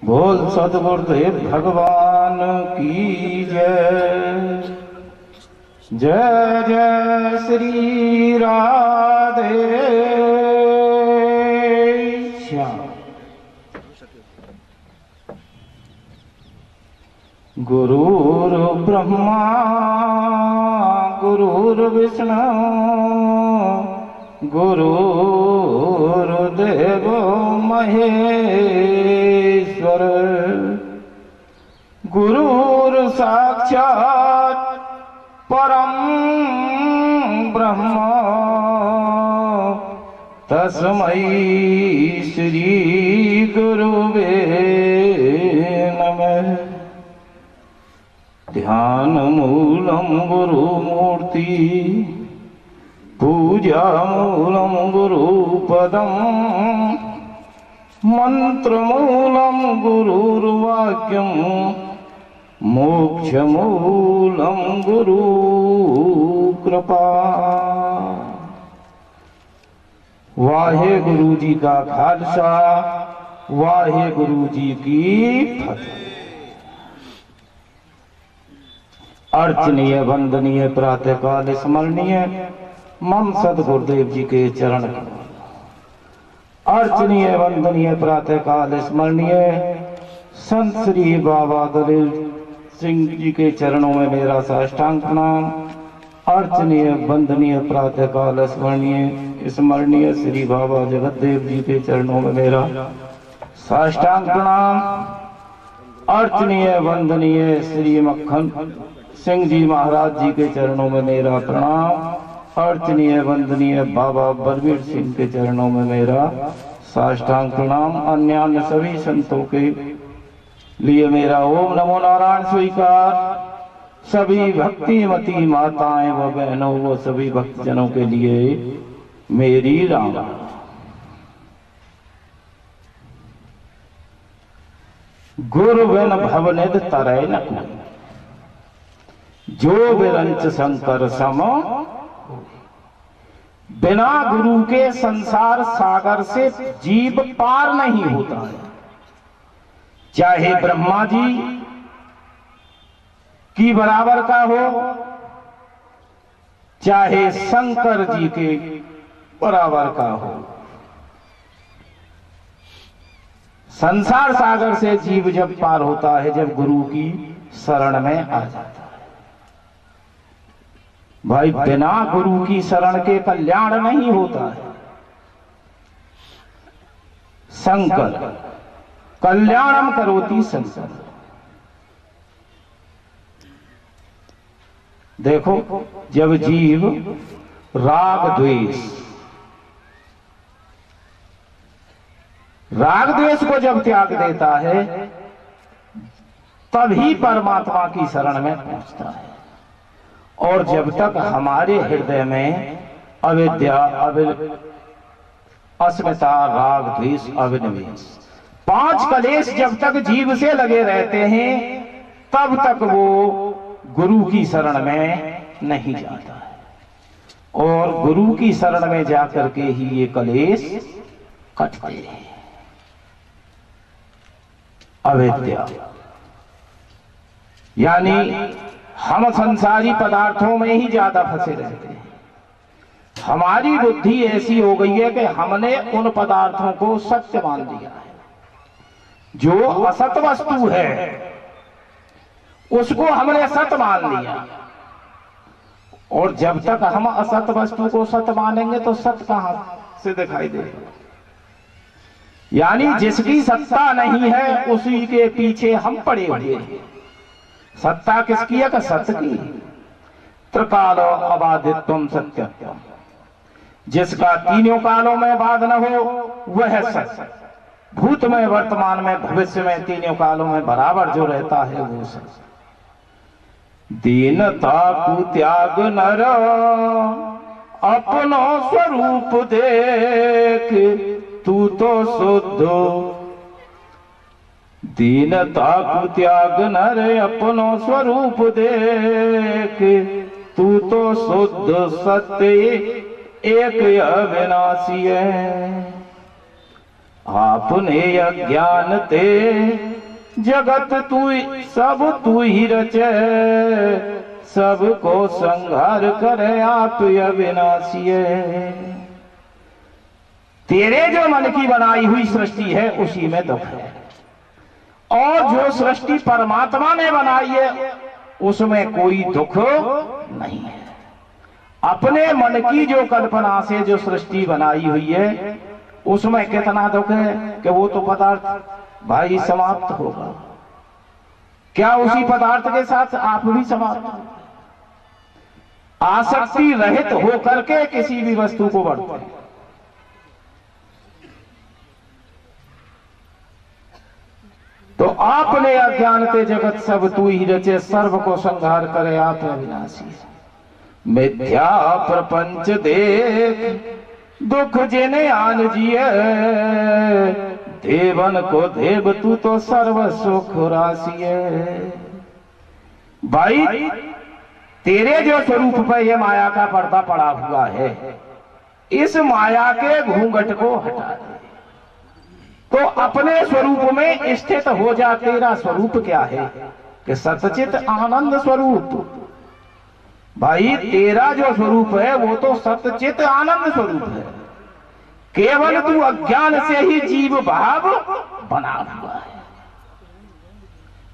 बोल सद्गुरुदेव भगवान की जय। जय जय श्री राधे श्याम। गुरुर् ब्रह्मा गुरुर्विष्णु गुरुर्देव महेश्वर। गुरुर् साक्षात् परम ब्रह्म तस्मै श्री गुरुवे नमः। ध्यान मूलम गुरुमूर्ति पूजा मूलम गुरुपदम मंत्र मूलम गुरुर्वाक्यम मोक्ष मूलम गुरु कृपा। वाहे गुरु जी का खालसा वाहे गुरु जी की फतेह। अर्चनीय वंदनीय प्रातःकाल स्मरणीय मम सद्गुरुदेव जी के चरण। अर्चनीय वंदनीय प्रातःकाल स्मरणीय संत श्री बाबा दलील सिंह जी के चरणों में मेरा साष्टांग प्रणाम। अर्चनीय वंदनीय प्रातःकाल स्मरणीय श्री बाबा जगतदेव जी के चरणों में मेरा साष्टांग प्रणाम। अर्चनीय वंदनीय श्री मक्खन सिंह जी महाराज जी के चरणों में मेरा प्रणाम। अर्चनीय वंदनीय बाबा बलवीर सिंह के चरणों में मेरा साष्टांग प्रणाम। अन्य सभी संतों के लिए मेरा ओम नमो नारायण स्वीकार। सभी भक्तिमती माताएं व बहनों व सभी भक्तजनों के लिए मेरी राम। गुरु बिन भवनिध तरय न कोई जो विरंच शंकर सम। बिना गुरु के संसार सागर से जीव पार नहीं होता है। चाहे ब्रह्मा जी की बराबर का हो चाहे शंकर जी के बराबर का हो, संसार सागर से जीव जब पार होता है जब गुरु की शरण में आ जाता है। भाई बिना गुरु की शरण के कल्याण नहीं होता है। शंकर कल्याणम करोति शंकर। देखो जब जीव राग द्वेष को जब त्याग देता है तभी परमात्मा की शरण में पहुंचता है। और जब तक हमारे हृदय में अविद्या अस्मिता राग द्वेष अभिनिवेश 5 कलेश जब तक जीव से लगे रहते हैं तब तक वो गुरु की शरण में नहीं जाता है। और गुरु की शरण में जाकर के ही ये कलेश कटते हैं। अविद्या यानी हम संसारी पदार्थों में ही ज्यादा फंसे रहते हैं। हमारी बुद्धि ऐसी हो गई है कि हमने उन पदार्थों को सत्य मान लिया है। जो असत वस्तु है उसको हमने सत्य मान लिया। और जब तक हम असत वस्तु को सत्य मानेंगे तो सत्य कहां से दिखाई देगा। यानी जिसकी सत्ता नहीं है उसी के पीछे हम पड़े हुए हैं। सत्ता किसकी है? सत्य की। त्रिकालो अबाधित्वम सत्यत्वम। जिसका तीनों कालों में बाध न हो वह सत्य। भूत में वर्तमान में भविष्य में तीनों कालों में बराबर जो रहता है वो सत्य। दीनता को त्याग नर अपनो स्वरूप देख तू तो शुद्ध। दीनता को त्याग नर अपनो स्वरूप देख तू तो शुद्ध सत्य एक अविनाशी है। आपने अज्ञान ते जगत तू सब तू ही रचे, सबको संहार करे आप अविनाशी। तेरे जो मन की बनाई हुई सृष्टि है उसी में दुख है, और जो सृष्टि परमात्मा ने बनाई है उसमें कोई दुख नहीं है। अपने मन की जो कल्पना से जो सृष्टि बनाई हुई है उसमें कितना दुख है कि वो तो पदार्थ भाई समाप्त होगा, क्या उसी पदार्थ के साथ आप भी समाप्त हो? आसक्ति रहित होकर के किसी भी वस्तु को बढ़ते हैं। तो आपने अज्ञानते जगत सब तू ही रचे, सर्व को संहार करे आप अविनाशी। मिथ्या प्रपंच देख दुख जिने आन जिए, देवन को देव तू तो सर्व सुख राशिए। भाई तेरे जो स्वरूप पर यह माया का पर्दा पड़ा हुआ है, इस माया के घूंघट को हटा दे तो अपने स्वरूप में स्थित हो जा। तेरा स्वरूप क्या है कि सच्चित आनंद स्वरूप। भाई तेरा जो स्वरूप है वो तो सच्चित आनंद स्वरूप है, केवल तू अज्ञान से ही जीव भाव बना हुआ है।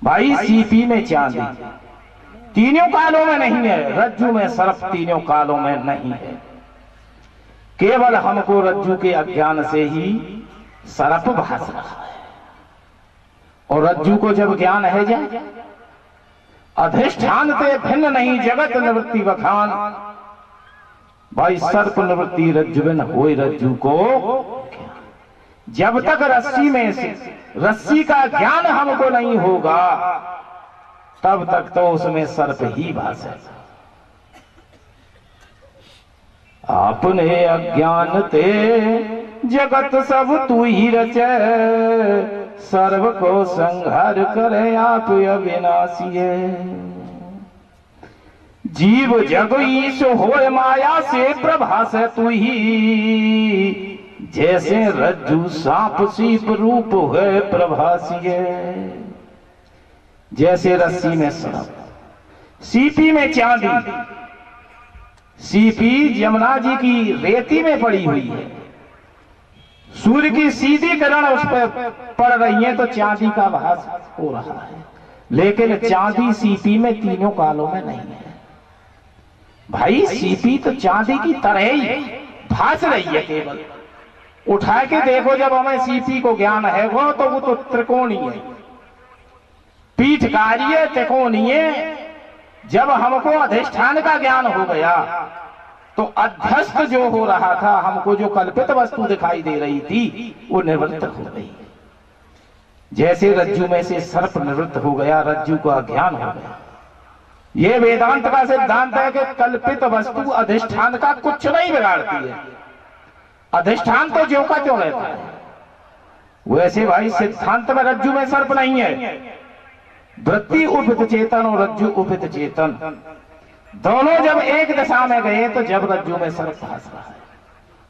भाई सीपी में चांदी तीनों कालों में नहीं है, रज्जु में सर्प तीनों कालों में नहीं है, केवल हमको रज्जु के अज्ञान से ही सर्प भास रहा है। और रज्जु को जब ज्ञान है जाए, अधिष्ठान से भिन्न नहीं जगत निवृत्ति बखान। भाई सर्प निवृत्ति रज्जु बिन होए रज्जु को। जब तक रस्सी में से रस्सी का ज्ञान हमको नहीं होगा तब तक तो उसमें सर्प ही भासेगा। आपने अज्ञान ते जगत सब तू ही रचे, सर्व को संहार करे आप अविनाशी। जीव जग ईश होए माया से प्रभास तू ही, जैसे रज्जु सांप सीप रूप है प्रभासी। जैसे रस्सी में सर्प, सीपी में चांदी। सीपी यमुना जी की रेती में पड़ी हुई है, सूर्य की सीधी किरण उस पर पड़ रही है तो चांदी का भास हो रहा है, लेकिन चांदी सीपी में तीनों कालों में नहीं है। भाई सीपी तो चांदी की तरह ही भास रही है, केवल उठा के देखो जब हमें सीपी को ज्ञान है वो तो त्रिकोणीय है, पीठकारीय त्रिकोणीय। जब हमको अधिष्ठान का ज्ञान हो गया तो अध्यस्त जो हो रहा था, हमको जो कल्पित वस्तु दिखाई दे रही थी वो निवृत्त हो गई। जैसे रज्जु में से सर्प निवृत्त हो गया, रज्जु का ज्ञान हो गया। ये वेदांत का सिद्धांत है कि कल्पित वस्तु अधिष्ठान का कुछ नहीं बिगाड़ती है, अधिष्ठान तो ज्यों का त्यों रहता है। वैसे भाई सिद्धांत में रज्जु में सर्प नहीं है। वृत्ति उपित चेतन और रज्जु उपित चेतन दोनों जब एक दिशा में गए तो जब रज्जु में सर्प भास रहा है।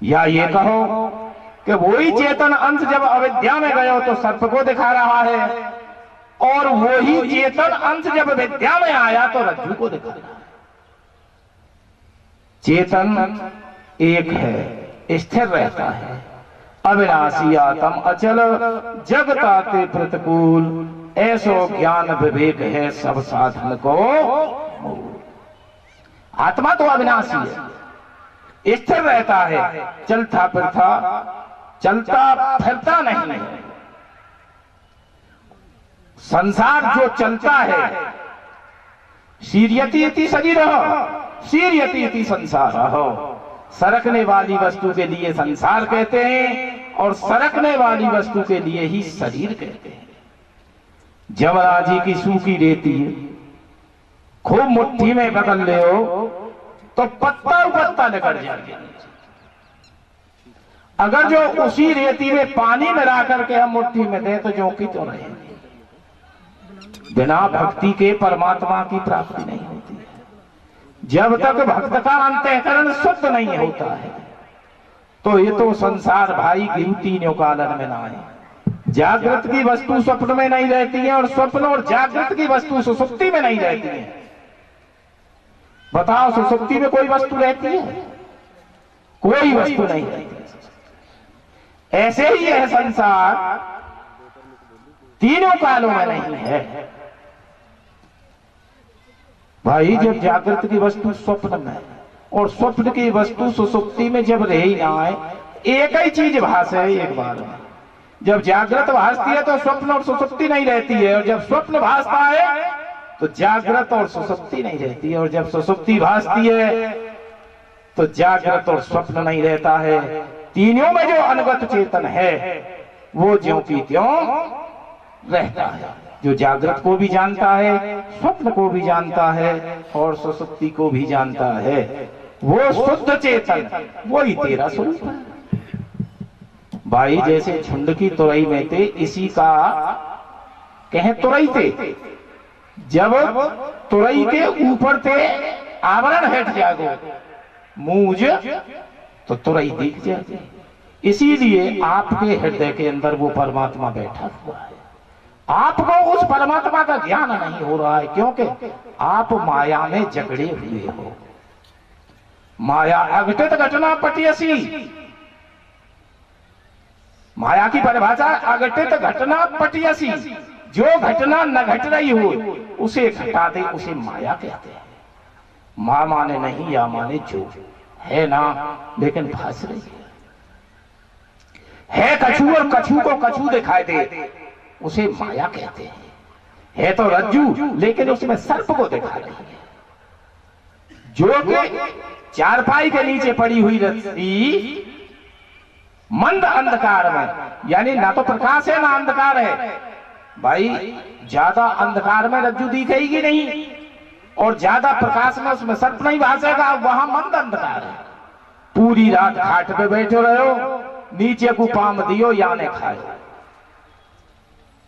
या ये कहो कि वही चेतन अंश जब अविद्या में गए तो सर्प को दिखा रहा है, और वही चेतन अंश जब विद्या में आया तो रज्जु को दिखा रहा है। चेतन एक है, स्थिर रहता है, अविनाशी आत्म अचल जगताते प्रतिकूल, ऐसो ज्ञान विवेक है सब साधन को। आत्मा तो अविनाशी है, स्थिर रहता है, चलता फिरता, चलता फिरता नहीं है। संसार जो चलता है, शीर्यति इति शरीरः, शीर्यति इति संसारः। सरकने वाली वस्तु के लिए संसार कहते हैं और सरकने वाली वस्तु के लिए ही शरीर कहते हैं। जमुना जी की सूखी रेती है, खूब मुट्ठी में पकड़ ले हो तो पत्ता पत्ता निकल जाएगा। अगर जो उसी रेती में पानी मिला करके हम मुट्ठी में दे तो जो की तो रहेगी। बिना भक्ति के परमात्मा की प्राप्ति नहीं होती है। जब तक भक्त का अंतःकरण शुद्ध नहीं होता है तो ये तो संसार भाई गिनती न्योकालन में ना है। जागृत की वस्तु स्वप्न में नहीं रहती है और स्वप्न और जागृत की वस्तु सुसुप्ति में नहीं रहती है। बताओ, सुसुप्ति में कोई वस्तु रहती है? कोई वस्तु नहीं रहती। ऐसे ही यह संसार तीनों कालों में नहीं है। भाई, जब जागृत की वस्तु स्वप्न में और स्वप्न की वस्तु सुसुप्ति में जब रह ही ना आए, एक ही चीज भास है एक बार में। जब जागृत भासती है तो स्वप्न और सुसुप्ति नहीं रहती है, और जब स्वप्न भासता है तो जागृत और सुसुप्ति नहीं रहती है, और जब सुसुप्ति भासती है तो जागृत और स्वप्न नहीं रहता है। तीनों में जो अनुगत चेतन है वो ज्यों की त्यों रहता है, जो जागृत को भी जानता है, स्वप्न को भी जानता है और सुसुप्ति को भी जानता है। वो शुद्ध चेतन, वही तेरा स्वरूप है। भाई, जैसे झुंड की तुरई में थे, इसी का कहें तुरई थे। जब तुरई के ऊपर थे आवरण हट जागो मूज, तो तुरई दिख जाती। इसीलिए आपके हृदय के अंदर वो परमात्मा बैठा हुआ है। आपको उस परमात्मा का ज्ञान नहीं हो रहा है, क्योंकि आप माया में जकड़े हुए हो। माया अघटित घटना पटियसी, माया की परिभाषा अघटित घटना पटियसी। जो घटना न घट रही हो उसे घटा दे, उसे माया कहते हैं। मां माने नहीं, या माने जो है ना, लेकिन भास रही है कछू, और कछू को कछू दिखाई दे, उसे माया कहते हैं। है तो रज्जू, लेकिन उसमें सर्प को दिखा रही है। जो कि चारपाई के नीचे पड़ी हुई रस्सी मंद अंधकार में, यानी ना तो प्रकाश है ना अंधकार है। भाई, ज्यादा अंधकार में रज्जू दिखेगी नहीं, और ज्यादा प्रकाश में उसमें सर्प नहीं भासेगा, वहां मंद अंधकार है। पूरी रात घाट पे बैठे रहो, नीचे को पाम दियो याने खाए।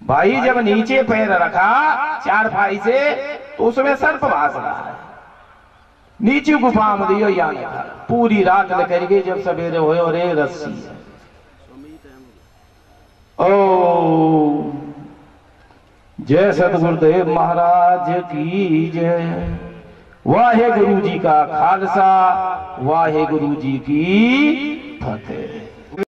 भाई, जब नीचे पैर रखा चारपाई से तो उसमें सर्प भास रहा है, नीचे को पाम दियो याने खाए। पूरी रात लेकर के जब सवेरे हुए, और ये रस्सी है। ओ जय सतगुरुदेव महाराज की जय। वाहे गुरु जी का खालसा, वाहे गुरु जी की फतेह।